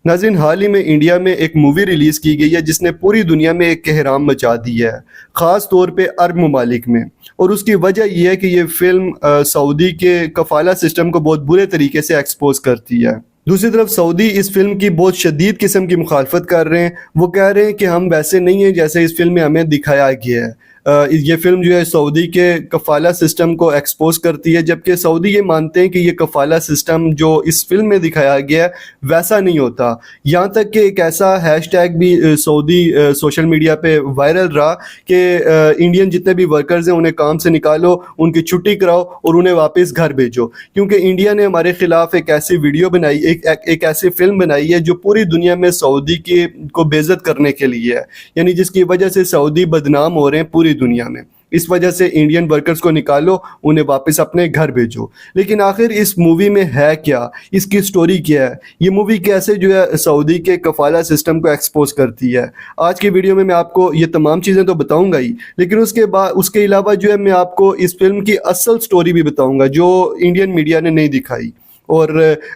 ناظرین، حال ہی میں انڈیا میں ایک مووی ریلیز کی گئی ہے جس نے پوری دنیا میں ایک کہرام مچا دی ہے، خاص طور پہ عرب ممالک میں، اور اس کی وجہ یہ ہے کہ یہ فلم سعودی کے کفالہ سسٹم کو بہت برے طریقے سے ایکسپوز کرتی ہے۔ دوسری طرف سعودی اس فلم کی بہت شدید قسم کی مخالفت کر رہے ہیں، وہ کہہ رہے ہیں کہ ہم ویسے نہیں ہیں جیسے اس فلم میں ہمیں دکھایا گیا ہے۔ یہ فلم جو ہے سعودی کے کفالہ سسٹم کو ایکسپوز کرتی ہے، جبکہ سعودی یہ مانتے ہیں کہ یہ کفالہ سسٹم جو اس فلم میں دکھایا گیا ہے ویسا نہیں ہوتا۔ یہاں تک کہ ایک ایسا ہیش ٹیگ بھی سعودی سوشل میڈیا پہ وائرل رہا کہ انڈین جتنے بھی ورکرز ہیں انہیں کام سے نکالو، ان کی چھٹی کراؤ اور انہیں واپس گھر بھیجو، کیونکہ انڈیا نے ہمارے خلاف ایک ایسی ویڈیو بنائی، ایک ایسی فلم بنائی ہے جو پوری دنیا میں سعودی کو بے عزت کرنے کے لیے ہے، یعنی جس کی وجہ سے سعودی بدنام ہو رہے ہیں پوری دنیا میں۔ اس وجہ سے انڈین ورکرز کو نکالو، انہیں واپس اپنے گھر بھیجو۔ لیکن آخر اس مووی میں ہے کیا؟ اس کی سٹوری کیا ہے؟ یہ مووی کیسے جو ہے سعودی کے کفالہ سسٹم کو ایکسپوز کرتی ہے؟ آج کی ویڈیو میں آپ کو یہ تمام چیزیں تو بتاؤں گا ہی، لیکن اس کے علاوہ جو ہے میں آپ کو اس فلم کی اصل سٹوری بھی بتاؤں گا جو انڈین میڈیا نے نہیں دکھائی، اور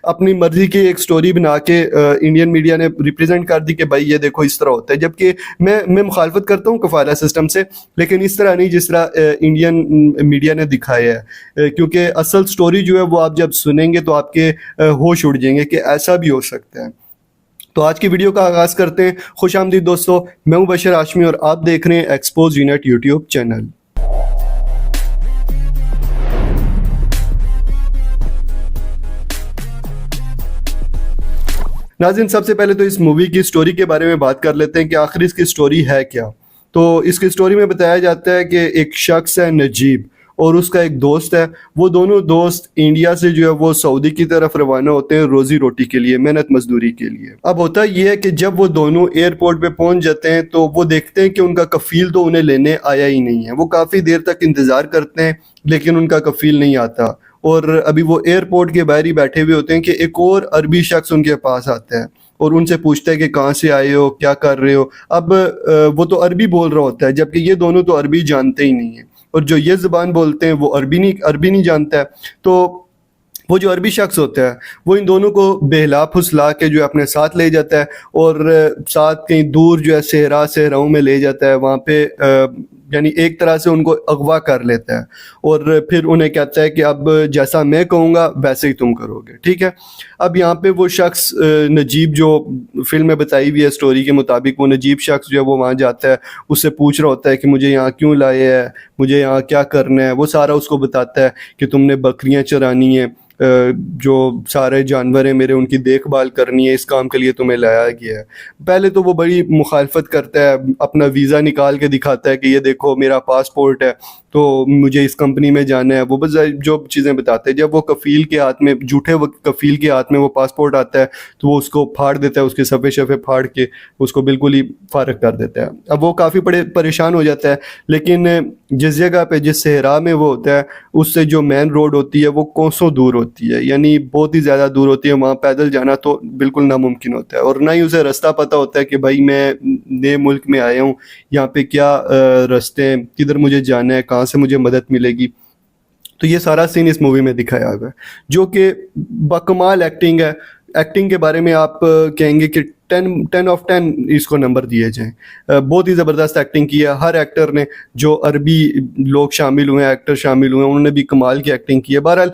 اپنی مرضی کی ایک سٹوری بنا کے انڈین میڈیا نے ریپرزینٹ کر دی کہ بھائی یہ دیکھو اس طرح ہوتا ہے، جبکہ میں مخالفت کرتا ہوں کفالہ سسٹم سے، لیکن اس طرح نہیں جس طرح انڈین میڈیا نے دکھایا ہے، کیونکہ اصل سٹوری جو ہے وہ آپ جب سنیں گے تو آپ کے ہوش اڑ جائیں گے کہ ایسا بھی ہو سکتا ہے۔ تو آج کی ویڈیو کا آغاز کرتے ہیں۔ خوش آمدید دوستو، میں ہوں بشر ہاشمی اور آپ دیکھ رہے ہیں ایکسپوز یونٹ یوٹیوب چینل۔ ناظرین، سب سے پہلے تو اس مووی کی سٹوری کے بارے میں بات کر لیتے ہیں کہ آخر اس کی سٹوری ہے کیا۔ تو اس کی سٹوری میں بتایا جاتا ہے کہ ایک شخص ہے نجیب اور اس کا ایک دوست ہے، وہ دونوں دوست انڈیا سے جو ہے وہ سعودی کی طرف روانہ ہوتے ہیں روزی روٹی کے لیے، محنت مزدوری کے لیے۔ اب ہوتا یہ ہے کہ جب وہ دونوں ایئرپورٹ پہ پہنچ جاتے ہیں تو وہ دیکھتے ہیں کہ ان کا کفیل تو انہیں لینے آیا ہی نہیں ہے۔ وہ کافی دیر تک انتظار کرتے ہیں لیکن ان کا کفیل نہیں آتا، اور ابھی وہ ایئرپورٹ کے باہر ہی بیٹھے ہوئے ہوتے ہیں کہ ایک اور عربی شخص ان کے پاس آتا ہے اور ان سے پوچھتا ہے کہ کہاں سے آئے ہو، کیا کر رہے ہو۔ اب وہ تو عربی بول رہا ہوتا ہے جبکہ یہ دونوں تو عربی جانتے ہی نہیں ہیں، اور جو یہ زبان بولتے ہیں وہ عربی نہیں جانتا ہے۔ تو وہ جو عربی شخص ہوتا ہے وہ ان دونوں کو بہلا پھسلا کے جو ہے اپنے ساتھ لے جاتا ہے، اور ساتھ کہیں دور جو ہے صحراؤں میں لے جاتا ہے، وہاں پہ یعنی ایک طرح سے ان کو اغوا کر لیتا ہے، اور پھر انہیں کہتا ہے کہ اب جیسا میں کہوں گا ویسے ہی تم کرو گے، ٹھیک ہے۔ اب یہاں پہ وہ شخص نجیب جو فلم میں بتائی ہوئی ہے سٹوری کے مطابق، وہ نجیب شخص جو ہے وہ وہاں جاتا ہے، اس سے پوچھ رہا ہوتا ہے کہ مجھے یہاں کیوں لائے ہے، مجھے یہاں کیا کرنا ہے۔ وہ سارا اس کو بتاتا ہے کہ تم نے بکریاں چرانی ہیں، جو سارے جانور ہیں میرے ان کی دیکھ بھال کرنی ہے، اس کام کے لیے تمہیں لایا گیا ہے۔ پہلے تو وہ بڑی مخالفت کرتا ہے، اپنا ویزا نکال کے دکھاتا ہے کہ یہ دیکھو میرا پاسپورٹ ہے تو مجھے اس کمپنی میں جانا ہے، وہ بس جو چیزیں بتاتے ہیں۔ جب وہ کفیل کے ہاتھ میں، جھوٹے کفیل کے ہاتھ میں وہ پاسپورٹ آتا ہے تو وہ اس کو پھاڑ دیتا ہے، اس کے صفحے شفے پھاڑ کے اس کو بالکل ہی فارغ کر دیتا ہے۔ اب وہ کافی پریشان ہو جاتا ہے، لیکن جس جگہ پہ، جس صحرا میں وہ ہوتا ہے، اس سے جو مین روڈ ہوتی ہے وہ کوسوں دور ہوتی ہے، یعنی بہت ہی زیادہ دور ہوتی ہے۔ وہاں پیدل جانا تو بالکل ناممکن ہوتا ہے، اور نہ ہی اسے رستہ پتہ ہوتا ہے کہ بھائی میں نئے ملک میں آیا ہوں، یہاں پہ کیا رستے ہیں، کدھر مجھے جانا ہے، کہاں سے مجھے مدد ملے گی۔ تو یہ سارا سین اس مووی میں دکھایا ہوا ہے، جو کہ بکمال ایکٹنگ ہے۔ ایکٹنگ کے بارے میں آپ کہیں گے کہ 10 آف 10 اس کو نمبر دیے جائیں۔ بہت ہی زبردست ایکٹنگ کی ہے ہر ایکٹر نے، جو عربی لوگ شامل ہوئے ہیں، ایکٹر شامل ہوئے ہیں، انہوں نے بھی کمال کی ایکٹنگ کی ہے۔ بہرحال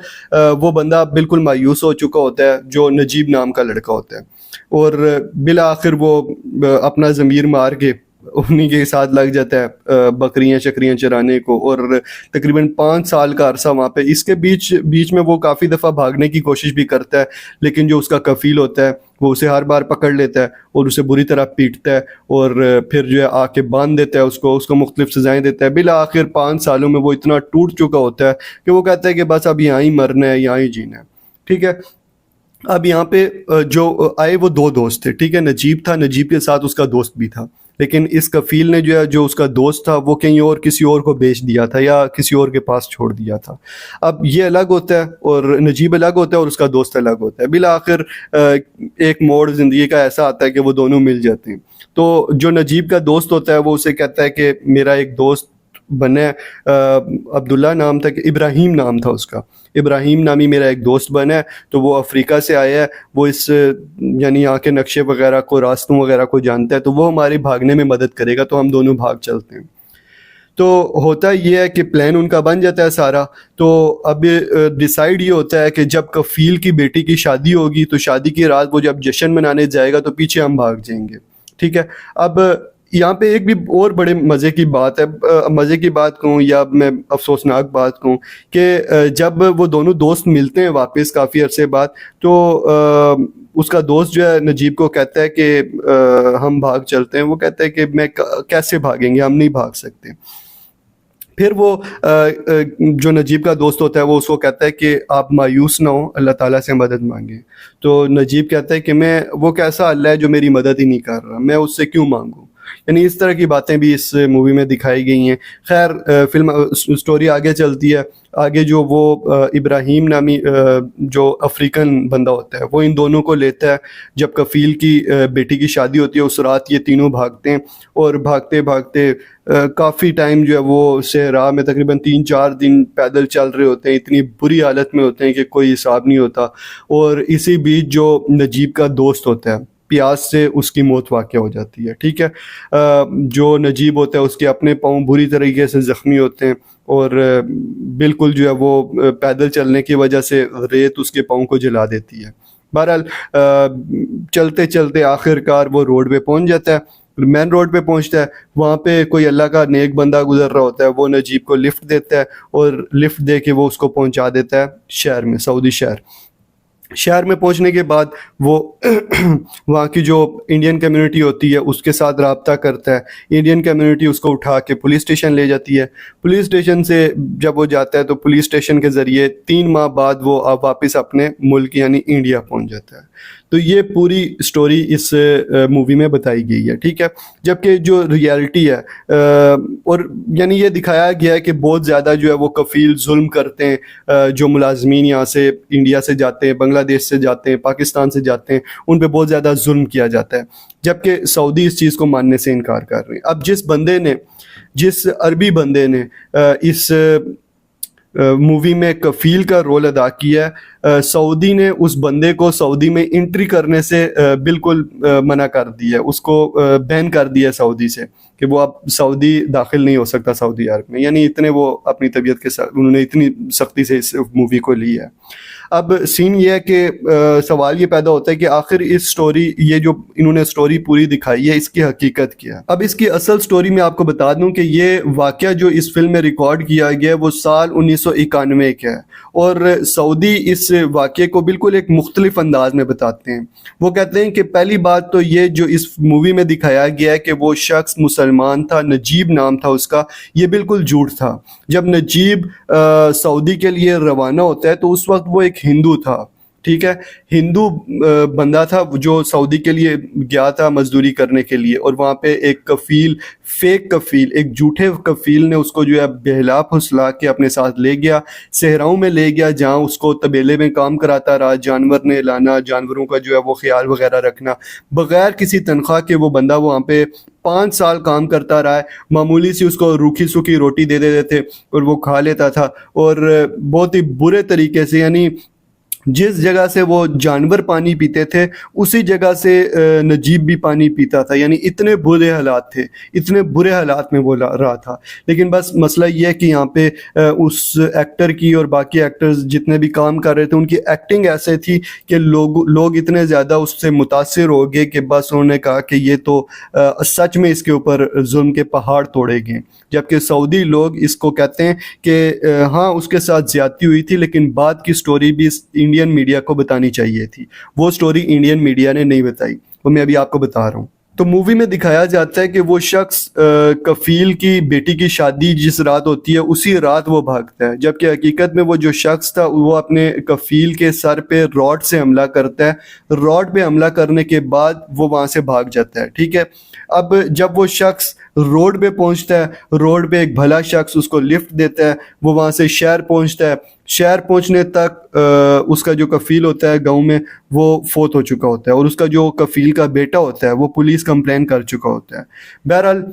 وہ بندہ بالکل مایوس ہو چکا ہوتا ہے جو نجیب نام کا لڑکا ہوتا ہے، اور بالآخر وہ اپنا ضمیر مار کے انہی کے ساتھ لگ جاتا ہے بکریاں شکریاں چرانے کو، اور تقریباً 5 سال کا عرصہ وہاں پہ۔ اس کے بیچ میں وہ کافی دفعہ بھاگنے کی کوشش بھی کرتا ہے، لیکن جو اس کا کفیل ہوتا ہے وہ اسے ہر بار پکڑ لیتا ہے اور اسے بری طرح پیٹتا ہے، اور پھر جو ہے آ کے باندھ دیتا ہے اس کو مختلف سزائیں دیتا ہے۔ بالآخر 5 سالوں میں وہ اتنا ٹوٹ چکا ہوتا ہے کہ وہ کہتا ہے کہ بس اب یہاں ہی مرنا ہے، یہاں ہی جینا ہے، ٹھیک ہے۔ اب یہاں پہ جو آئے وہ 2 دوست تھے، ٹھیک ہے۔ نجیب تھا، نجیب کے ساتھ اس کا دوست بھی تھا، لیکن اس کفیل نے جو ہے جو اس کا دوست تھا وہ کہیں اور کسی اور کو بیچ دیا تھا یا کسی اور کے پاس چھوڑ دیا تھا۔ اب یہ الگ ہوتا ہے اور نجیب الگ ہوتا ہے اور اس کا دوست الگ ہوتا ہے۔ بالآخر ایک موڑ زندگی کا ایسا آتا ہے کہ وہ دونوں مل جاتے ہیں۔ تو جو نجیب کا دوست ہوتا ہے وہ اسے کہتا ہے کہ میرا ایک دوست बना है। अब्दुल्ला नाम था कि इब्राहिम नाम था उसका, इब्राहिम नामी मेरा एक दोस्त बना है। तो वो अफ्रीका से आया है, वो इस यानी यहाँ के नक्शे वगैरह को, रास्तों वगैरह को जानता है, तो वो हमारे भागने में मदद करेगा। तो हम दोनों भाग चलते हैं। तो होता ये है कि प्लान उनका बन जाता है सारा। तो अब डिसाइड ये होता है कि जब कफील की बेटी की शादी होगी तो शादी की रात वो जब जश्न मनाने जाएगा तो पीछे हम भाग जाएंगे, ठीक है। अब यहाँ पे एक भी और बड़े मज़े की बात है, मज़े की बात कहूँ या मैं अफसोसनाक बात कहूँ कि जब वो दोनों दोस्त मिलते हैं वापस काफ़ी अरसे बाद, तो उसका दोस्त जो है नजीब को कहता है कि हम भाग चलते हैं। वो कहता है कि मैं कैसे भागेंगे, हम नहीं भाग सकते। फिर वो जो नजीब का दोस्त होता है वो उसको कहता है कि आप मायूस ना हो, अल्लाह ताला से मदद मांगे। तो नजीब कहता है कि मैं, वो कैसा अल्लाह है जो मेरी मदद ही नहीं कर रहा, मैं उससे क्यों मांगूं। यानी इस तरह की बातें भी इस मूवी में दिखाई गई हैं। खैर फिल्म स्टोरी आगे चलती है। आगे जो वो इब्राहिम नामी जो अफ्रीकन बंदा होता है वो इन दोनों को लेता है। जब कफील की बेटी की शादी होती है उस रात ये तीनों भागते हैं, और भागते भागते काफ़ी टाइम जो है वो सहरा में तकरीबन 3-4 दिन पैदल चल रहे होते हैं। इतनी बुरी हालत में होते हैं कि कोई हिसाब नहीं होता। और इसी बीच जो नजीब का दोस्त होता है, प्यास से उसकी मौत वाक़या हो जाती है, ठीक है। जो नजीब होता है उसके अपने पाँव बुरी तरीके से ज़ख्मी होते हैं, और बिल्कुल जो है वो पैदल चलने की वजह से रेत उसके पाँव को जला देती है। बहरहाल चलते चलते आखिरकार वो रोड पे पहुंच जाता है, मेन रोड पे पहुंचता है। वहाँ पे कोई अल्लाह का नेक बंदा गुजर रहा होता है, वो नजीब को लिफ्ट देता है, और लिफ्ट दे के वो उसको पहुंचा देता है शहर में, सऊदी शहर। शहर में पहुंचने के बाद वो वहाँ की जो इंडियन कम्युनिटी होती है उसके साथ रब्ता करता है। इंडियन कम्युनिटी उसको उठा के पुलिस स्टेशन ले जाती है। पुलिस स्टेशन से जब वो जाता है तो पुलिस स्टेशन के ज़रिए 3 माह बाद वो वापस अपने मुल्क यानी इंडिया पहुंच जाता है। तो ये पूरी स्टोरी इस मूवी में बताई गई है, ठीक है। जबकि जो रियलिटी है और यानी ये दिखाया गया है कि बहुत ज़्यादा जो है वो कफ़ील जुल्म करते हैं। जो मुलाजमीन यहाँ से इंडिया से जाते हैं, बांग्लादेश से जाते हैं, पाकिस्तान से जाते हैं, उन पे बहुत ज़्यादा जुल्म किया जाता है। जबकि सऊदी इस चीज़ को मानने से इनकार कर रहे हैं। अब जिस अरबी बंदे ने इस मूवी में कफील का रोल अदा किया है, सऊदी ने उस बंदे को सऊदी में एंट्री करने से बिल्कुल मना कर दिया, उसको बैन कर दिया सऊदी से कि वो अब सऊदी दाखिल नहीं हो सकता सऊदी अरब में। यानी इतने वो अपनी तबीयत के साथ उन्होंने इतनी सख्ती से इस मूवी को ली है। अब सीन ये है कि सवाल ये पैदा होता है कि आखिर इस स्टोरी, ये जो इन्होंने स्टोरी पूरी दिखाई है, इसकी हकीकत क्या है। अब इसकी असल स्टोरी में आपको बता दूं कि ये वाक़या जो इस फिल्म में रिकॉर्ड किया गया है वो साल 1991 का है, और सऊदी इस वाक़े को बिल्कुल एक मुख्तलिफ अंदाज में बताते हैं। वो कहते हैं कि पहली बात तो ये जो इस मूवी में दिखाया गया है कि वो शख्स मुसलमान था, नजीब नाम था उसका, ये बिल्कुल झूठ था। जब नजीब सऊदी के लिए रवाना होता है तो उस वक्त वो एक हिंदू था, ठीक है। हिंदू बंदा था जो सऊदी के लिए गया था मजदूरी करने के लिए, और वहाँ पे एक कफील, फेक कफील, एक झूठे कफील ने उसको जो है बहला फुसला के अपने साथ ले गया, सहराओं में ले गया, जहाँ उसको तबेले में काम कराता रहा, जानवर ने लाना, जानवरों का जो है वो ख्याल वगैरह रखना। बगैर किसी तनख्वाह के वो बंदा वहाँ पे 5 साल काम करता रहा है। मामूली सी उसको रूखी सूखी रोटी दे देते थे और वो खा लेता था, और बहुत ही बुरे तरीके से, यानी जिस जगह से वो जानवर पानी पीते थे उसी जगह से नजीब भी पानी पीता था। यानी इतने बुरे हालात थे, इतने बुरे हालात में वो रहा था। लेकिन बस मसला ये है कि यहाँ पे उस एक्टर की और बाकी एक्टर्स जितने भी काम कर रहे थे उनकी एक्टिंग ऐसे थी कि लोग इतने ज़्यादा उससे मुतासिर हो गए कि बस उन्होंने कहा कि ये तो सच में इसके ऊपर जुल्म के पहाड़ तोड़े गए। जबकि सऊदी लोग इसको कहते हैं कि हाँ उसके साथ ज़्यादती हुई थी, लेकिन बाद की स्टोरी भी इंडियन मीडिया को बतानी चाहिए थी। वो स्टोरी इंडियन मीडिया ने नहीं बताई, वो मैं अभी आपको बता रहा हूँ। तो मूवी में दिखाया जाता है कि वो शख्स कफील की बेटी की शादी जिस रात होती है उसी रात वो भागता है, जबकि हकीकत में वो जो शख्स था वो अपने कफील के सर पे रॉड से हमला करता है। रॉड पे हमला करने के बाद वो वहाँ से भाग जाता है, ठीक है। अब जब वो शख्स रोड पे पहुंचता है, रोड पे एक भला शख्स उसको लिफ्ट देता है, वो वहाँ से शहर पहुंचता है। शहर पहुंचने तक उसका जो कफील होता है गांव में वो फोत हो चुका होता है, और उसका जो कफील का बेटा होता है वो पुलिस कंप्लेन कर चुका होता है। बहरहाल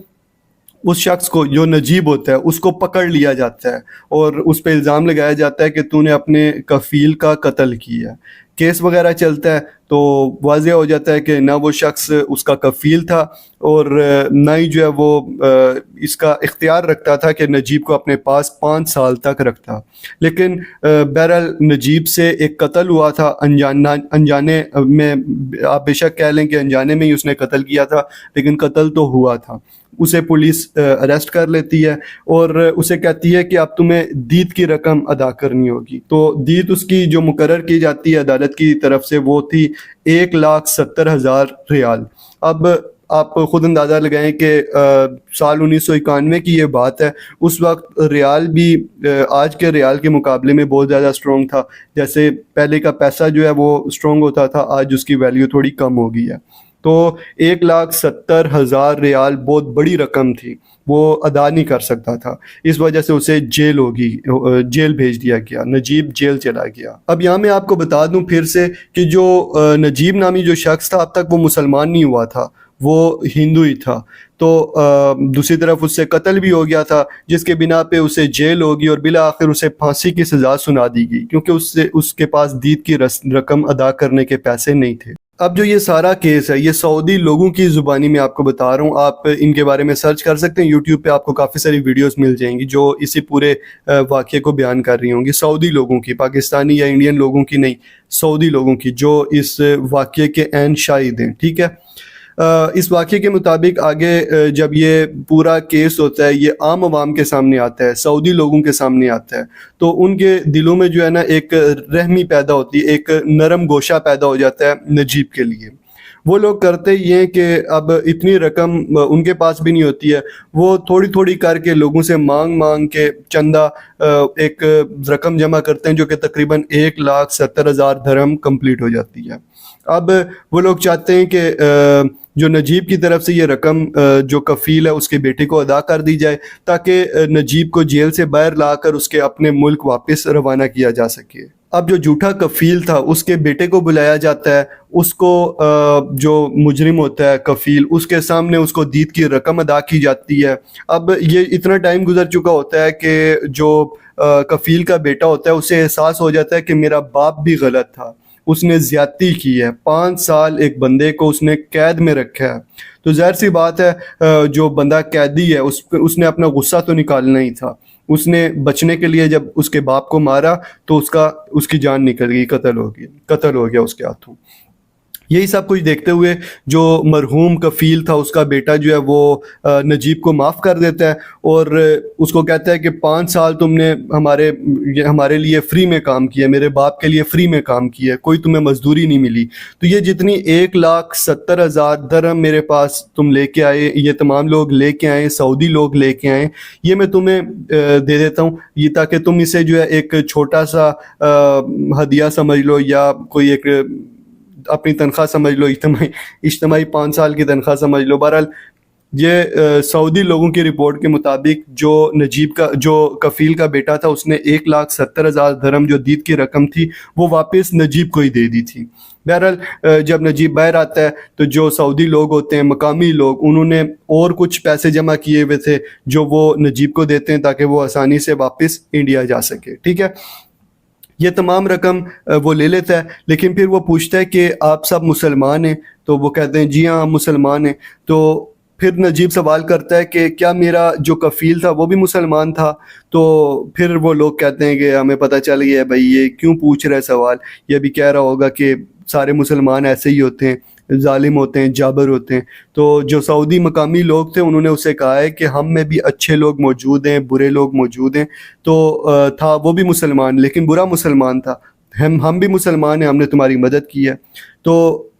उस शख्स को जो नजीब होता है उसको पकड़ लिया जाता है और उस पर इल्ज़ाम लगाया जाता है कि तूने अपने कफ़ील का कत्ल किया है। केस वगैरह चलता है तो वाज़ेह हो जाता है कि ना वो शख्स उसका कफ़ील था और ना ही जो है वो इसका इख्तियार रखता था कि नजीब को अपने पास 5 साल तक रखता। लेकिन बहरहाल नजीब से एक कत्ल हुआ था अनजाने में, आप बेशक कह लें कि अनजाने में ही उसने कत्ल किया था, लेकिन कत्ल तो हुआ था। उसे पुलिस अरेस्ट कर लेती है और उसे कहती है कि अब तुम्हें दीत की रकम अदा करनी होगी। तो दीत उसकी जो मुकर्रर की जाती है अदालत की तरफ से वो थी 1,70,000 रियाल। अब आप खुद अंदाज़ा लगाएं कि साल 1991 की ये बात है। उस वक्त रियाल भी आज के रियाल के मुकाबले में बहुत ज़्यादा स्ट्रॉन्ग था। जैसे पहले का पैसा जो है वो स्ट्रॉन्ग होता था, आज उसकी वैल्यू थोड़ी कम हो गई है। तो 1,70,000 रियाल बहुत बड़ी रकम थी, वो अदा नहीं कर सकता था। इस वजह से उसे जेल भेज दिया गया, नजीब जेल चला गया। अब यहाँ मैं आपको बता दूं फिर से कि जो नजीब नामी जो शख्स था अब तक वो मुसलमान नहीं हुआ था, वो हिंदू ही था। तो दूसरी तरफ उससे कत्ल भी हो गया था, जिसके बिना पे उसे जेल होगी और बिला आखिर उसे फांसी की सज़ा सुना दी गई, क्योंकि उसके पास दीत की रकम अदा करने के पैसे नहीं थे। अब जो ये सारा केस है ये सऊदी लोगों की ज़ुबानी में आपको बता रहा हूँ, आप इनके बारे में सर्च कर सकते हैं। यूट्यूब पे आपको काफ़ी सारी वीडियोस मिल जाएंगी जो इसी पूरे वाक़ये को बयान कर रही होंगी। सऊदी लोगों की, पाकिस्तानी या इंडियन लोगों की नहीं, सऊदी लोगों की जो इस वाक़ये के ऐन शाहिद हैं। ठीक है, इस वाक़ये के मुताबिक आगे जब ये पूरा केस होता है ये आम आवाम के सामने आता है, सऊदी लोगों के सामने आता है, तो उनके दिलों में जो है ना एक रहमी पैदा होती है, एक नरम गोशा पैदा हो जाता है नजीब के लिए। वो लोग करते ये हैं कि अब इतनी रकम उनके पास भी नहीं होती है, वो थोड़ी थोड़ी करके लोगों से मांग के चंदा एक रकम जमा करते हैं जो कि तकरीबन 1,70,000 दरहम कंप्लीट हो जाती है। अब वो लोग चाहते हैं कि जो नजीब की तरफ से ये रकम जो कफ़ील है उसके बेटे को अदा कर दी जाए, ताकि नजीब को जेल से बाहर लाकर उसके अपने मुल्क वापस रवाना किया जा सके। अब जो झूठा कफ़ील था उसके बेटे को बुलाया जाता है, उसको जो मुजरिम होता है कफ़ील उसके सामने उसको दीत की रकम अदा की जाती है। अब ये इतना टाइम गुजर चुका होता है कि जो कफ़ील का बेटा होता है उसे एहसास हो जाता है कि मेरा बाप भी गलत था, उसने ज़्यादती की है। 5 साल एक बंदे को उसने कैद में रखा है, तो ज़ाहिर सी बात है जो बंदा कैदी है उसने अपना गुस्सा तो निकालना ही था। उसने बचने के लिए जब उसके बाप को मारा तो उसकी जान निकल गई, कत्ल हो गया उसके हाथों। यही सब कुछ देखते हुए जो मरहूम कफ़ील था उसका बेटा जो है वो नजीब को माफ़ कर देता है और उसको कहता है कि 5 साल तुमने हमारे लिए फ़्री में काम किया, मेरे बाप के लिए फ़्री में काम किया, कोई तुम्हें मजदूरी नहीं मिली, तो ये जितनी 1,70,000 दरहम मेरे पास तुम लेके आए, ये तमाम लोग लेके आए, सऊदी लोग लेके आए, ये मैं तुम्हें दे देता हूँ, ये ताकि तुम इसे जो है एक छोटा सा हदिया समझ लो या कोई एक अपनी तनख्वाह समझ लो, इज्तिमाई 5 साल की तनख्वाह समझ लो। बहरहाल ये सऊदी लोगों की रिपोर्ट के मुताबिक जो नजीब का जो कफ़ील का बेटा था उसने 1,70,000 दरहम जो दीत की रकम थी वो वापस नजीब को ही दे दी थी। बहरहाल जब नजीब बाहर आता है तो जो सऊदी लोग होते हैं, मकामी लोग, उन्होंने और कुछ पैसे जमा किए हुए थे जो वो नजीब को देते हैं ताकि वो आसानी से वापस इंडिया जा सके। ठीक है, ये तमाम रकम वो ले लेता है, लेकिन फिर वो पूछता है कि आप सब मुसलमान हैं? तो वो कहते हैं जी हाँ हम मुसलमान हैं। तो फिर नजीब सवाल करता है कि क्या मेरा जो कफ़ील था वो भी मुसलमान था? तो फिर वो लोग कहते हैं कि हमें पता चल गया है भाई ये क्यों पूछ रहा है सवाल, ये भी कह रहा होगा कि सारे मुसलमान ऐसे ही होते हैं, जालिम होते हैं, जाबर होते हैं। तो जो सऊदी मकामी लोग थे उन्होंने उसे कहा है कि हम में भी अच्छे लोग मौजूद हैं, बुरे लोग मौजूद हैं। तो था वो भी मुसलमान लेकिन बुरा मुसलमान था, हम भी मुसलमान हैं, हमने तुम्हारी मदद की है। तो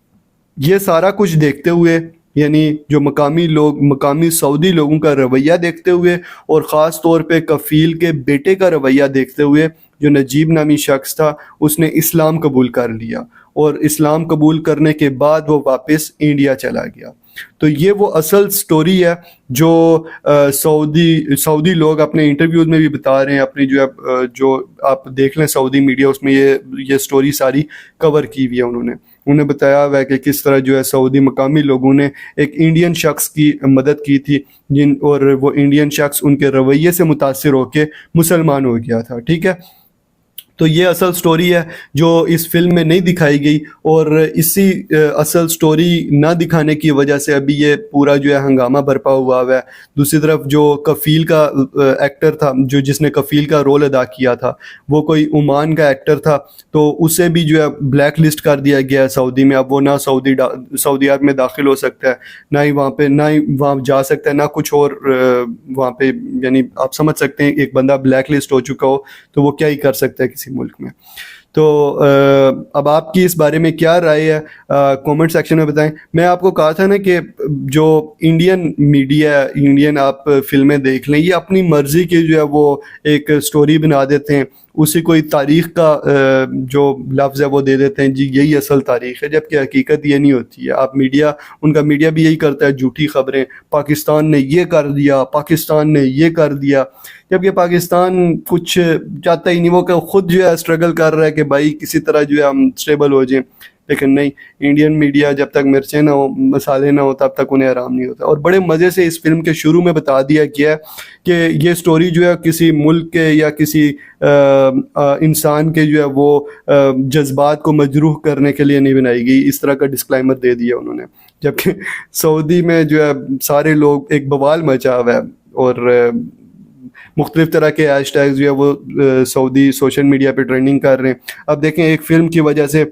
ये सारा कुछ देखते हुए, यानी जो मकामी लोग, मकामी सऊदी लोगों का रवैया देखते हुए और ख़ास तौर पे कफ़ील के बेटे का रवैया देखते हुए, जो नजीब नामी शख्स था उसने इस्लाम कबूल कर लिया और इस्लाम कबूल करने के बाद वो वापस इंडिया चला गया। तो ये वो असल स्टोरी है जो सऊदी लोग अपने इंटरव्यूज़ में भी बता रहे हैं, अपनी जो आप देख लें सऊदी मीडिया उसमें ये स्टोरी सारी कवर की हुई है उन्होंने। انہیں بتایا ہوا ہے کہ کس طرح جو ہے سعودی مقامی لوگوں نے ایک انڈین شخص کی مدد کی تھی اور وہ انڈین شخص ان کے رویے سے متاثر ہو کے مسلمان ہو گیا تھا. ٹھیک ہے, تو یہ اصل سٹوری ہے جو اس فلم میں نہیں دکھائی گئی, اور اسی اصل سٹوری نہ دکھانے کی وجہ سے ابھی یہ پورا جو ہے ہنگامہ برپا ہوا ہے. دوسری طرف جو کفیل کا ایکٹر تھا, جس نے کفیل کا رول ادا کیا تھا, وہ کوئی عمان کا ایکٹر تھا, تو اسے بھی جو ہے بلیک لسٹ کر دیا گیا ہے سعودی میں. اب وہ نہ سعودی عرب میں داخل ہو سکتا ہے, نہ ہی وہاں جا سکتا ہے, نہ کچھ اور وہاں پہ, یعنی آپ سمجھ سکتے ہیں ایک بندہ بلیک لسٹ ہو چکا ہو تو وہ کیا ہی کر سکتا ہے کسی ملک میں. تو اب آپ کی اس بارے میں کیا رائے ہے, کومنٹ سیکشن میں بتائیں. میں آپ کو کہا تھا نا کہ جو انڈین میڈیا, انڈین آپ فلمیں دیکھ لیں, یہ اپنی مرضی کی جو ہے وہ ایک سٹوری بنا دیتے ہیں, اسی کوئی تاریخ کا جو لفظ ہے وہ دے دیتے ہیں, جی یہی اصل تاریخ ہے, جبکہ حقیقت یہ نہیں ہوتی ہے. آپ میڈیا, ان کا میڈیا بھی یہی کرتا ہے, جھوٹی خبریں, پاکستان نے یہ کر دیا, پاکستان نے یہ کر دیا, جبکہ پاکستان کچھ چاہتا ہی نہیں. وہ خود جو ہے اسٹرگل کر رہا ہے کہ بھائی کسی طرح جو ہے ہم اسٹیبل ہو جائیں, لیکن نہیں, انڈین میڈیا جب تک مرچیں نہ ہو, مسالے نہ ہو, تب تک انہیں آرام نہیں ہوتا. اور بڑے مزے سے اس فلم کے شروع میں بتا دیا گیا ہے کہ یہ سٹوری جو ہے کسی ملک کے یا کسی انسان کے جو ہے وہ جذبات کو مجروح کرنے کے لیے نہیں بنائی گئی. اس طرح کا ڈسکلائمر دے دیا انہوں نے, جبکہ سعودی میں جو ہے سارے لوگ ایک بوال مچا ہوا ہے, اور مختلف طرح کے ہیش ٹیگز جو ہے وہ سعودی سوشل میڈیا پہ ٹرینڈنگ کر رہے ہیں. اب دیکھیں ایک فلم کی وجہ سے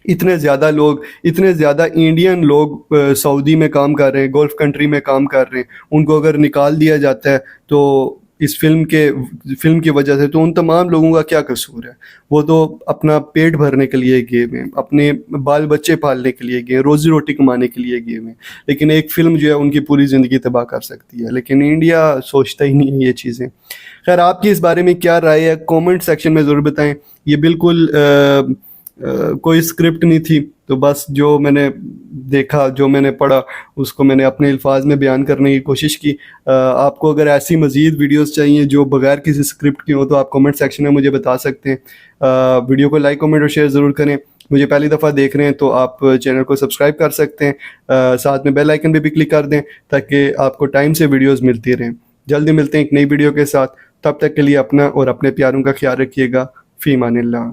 اتنے زیادہ انڈین لوگ سعودی میں کام کر رہے ہیں, گولف کنٹری میں کام کر رہے ہیں, ان کو اگر نکال دیا جاتا ہے تو اس فلم کی وجہ سے, تو ان تمام لوگوں کا کیا قصور ہے؟ وہ تو اپنا پیٹ بھرنے کے لیے گئے ہیں, اپنے بال بچے پالنے کے لیے گئے ہیں, روزی روٹی کمانے کے لیے گئے ہیں, لیکن ایک فلم جو ہے ان کی پوری زندگی تباہ کر سکتی ہے. لیکن انڈیا سوچتا ہی نہیں ہے یہ چیزیں. خیر, آپ کی اس بارے میں کیا رائے ہے کومنٹ سیکشن میں ضرور بتائیں. یہ بالکل کوئی اسکرپٹ نہیں تھی, تو بس جو میں نے دیکھا, جو میں نے پڑھا, اس کو میں نے اپنے الفاظ میں بیان کرنے کی کوشش کی. آپ کو اگر ایسی مزید ویڈیوز چاہیے جو بغیر کسی اسکرپٹ کی ہوں تو آپ کومنٹ سیکشن میں مجھے بتا سکتے ہیں. ویڈیو کو لائک, کمنٹ اور شیئر ضرور کریں. مجھے پہلی دفعہ دیکھ رہے ہیں تو آپ چینل کو سبسکرائب کر سکتے ہیں, ساتھ میں بیل آئیکن پہ بھی کلک کر دیں تاکہ آپ کو ٹائم سے ویڈیوز ملتی رہیں. جلدی ملتے ہیں ایک نئی ویڈیو کے ساتھ, تب تک کے لیے اپنا اور اپنے پیاروں کا خیال رکھیے گا. فی امان اللہ.